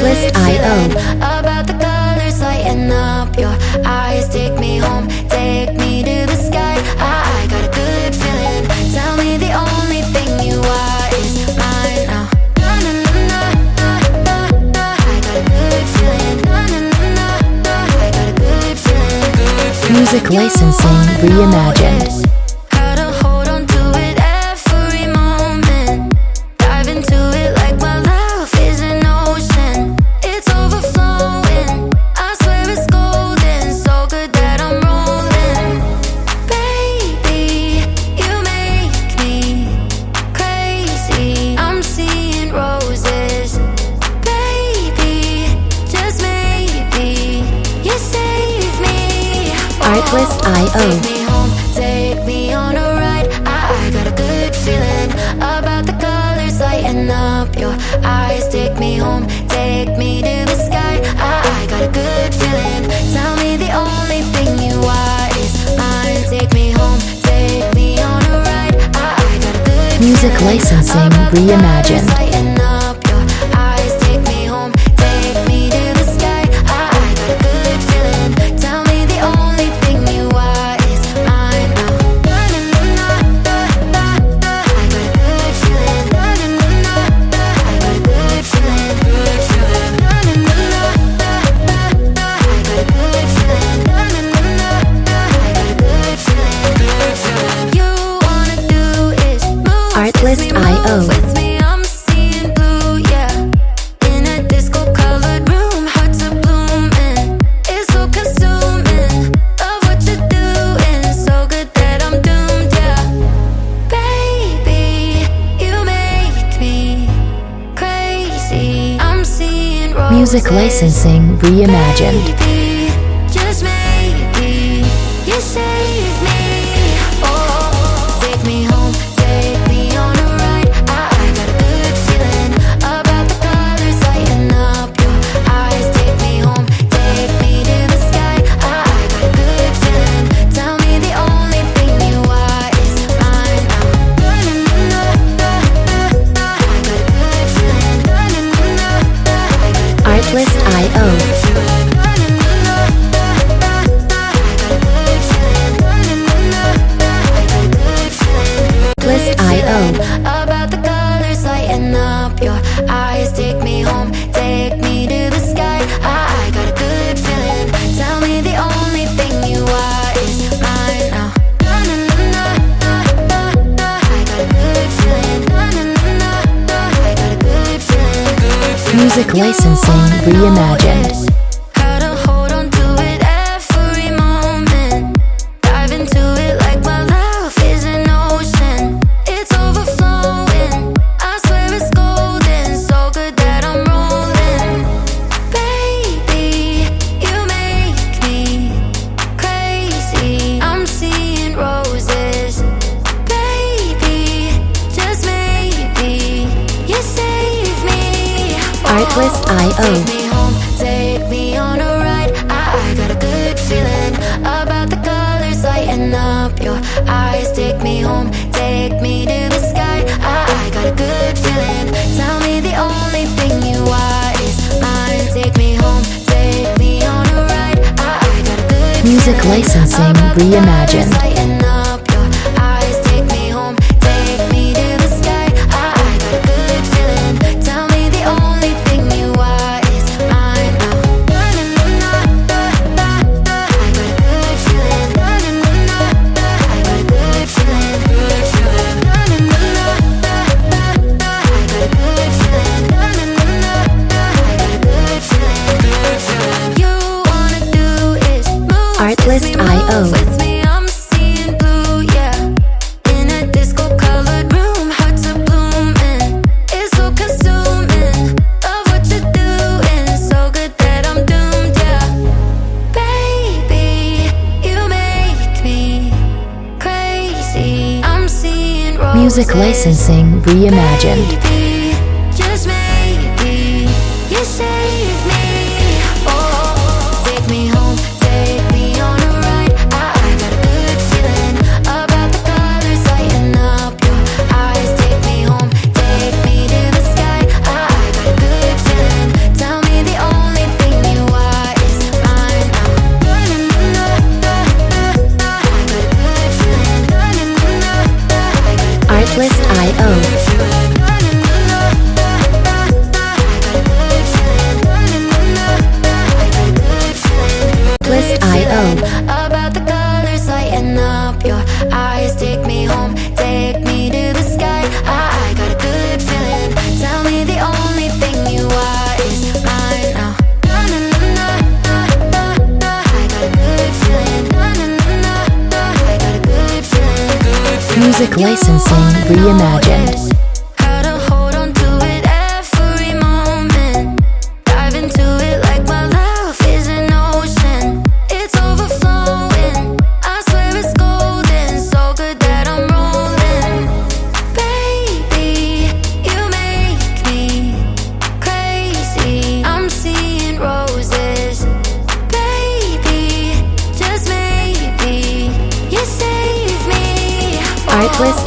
Artlist.io. About the colors lighting up your eyes. Take me home, take me to the sky. I got a good feeling. Tell me the only thing you are is mine now. I got a good feeling. I got a good feeling. Music licensing reimagined. Artlist.io. Take me home, take me on a ride. I got a good feeling about the colors lighting up your eyes. Take me home, take me to the sky. I got a good feeling. Tell me the only thing you are is mine. Take me home, take me on a ride. I got a good Music feeling licensing about the reimagined. colors lighting up your eyes. Take me home, take me to the sky. I got a good feeling. Tell me the only thing you are is mine now. I got a good feeling. I got a good feeling. I got a good feeling. I got a good feeling. You wanna do is move. Artlist.io. With me, I'm seeing blue, yeah. In a disco-colored room, hearts are blooming. It's so consuming. Love what you're doing, so good that I'm doomed, yeah. Baby, you make me crazy. I'm seeing roses. Music licensing reimagined. Baby, just maybe you save me. Oh, take me home, take me on a ride. I got a good feeling about the colors lighting up your eyes. Take me home, take me to the sky. I got a good feeling. Tell me the only thing you are is mine now. I got a good feeling. Artlist.io. Artlist.io. About the colors lighting up your eyes. Take me home, take me to the sky. I got a good feeling. Tell me the only thing you are is mine now. I got a good feeling. I got a good feeling. Music licensing reimagined. How to hold on to it every moment. Dive into it like my love is an ocean. It's overflowing. I swear it's golden. So good that I'm rolling. Baby, you make me crazy. I'm seeing roses. Baby, just maybe you save me. Artlist.io. Take me home, take me on a ride. I got a good feeling about the colors lighting up your eyes. Take me home, take me to the sky. I got a good feeling. Tell me the only thing you are is mine. Take me home, take me on a ride. I got a good Music feeling licensing about the colors reimagined. lighting up your eyes. Take me home, take me to the sky. I got a good feeling. Tell me the only thing you are is mine now. I got a good feeling. I got a good feeling. I got a good feeling. I got a good feeling. You wanna do is move. Artlist.io. With me, I'm seeing blue, yeah. In a disco-colored room, hearts are blooming. It's so consuming. Love what you're doing, so good that I'm doomed, yeah. Baby, you make me crazy. I'm seeing roses. Music licensing reimagined. Baby, just maybe you save me. Oh, take me home, take me on a ride. I got a good feeling about the colors lighting up your eyes. Take me home, take me to the sky. I got a good feeling. Tell me Twist.io. Twist.io. About the colors lighting up your eyes. Take me home, take me to the sky. I got a good feeling. Tell me the only thing you are is mine now. I got a good feeling. I got a good feeling. Music licensing reimagined. How to hold on to it every moment. Dive into it like my love is an ocean. It's overflowing. I swear it's golden. So good that I'm rolling. Baby, you make me crazy. I'm seeing roses. Baby, just maybe you save me. Artlist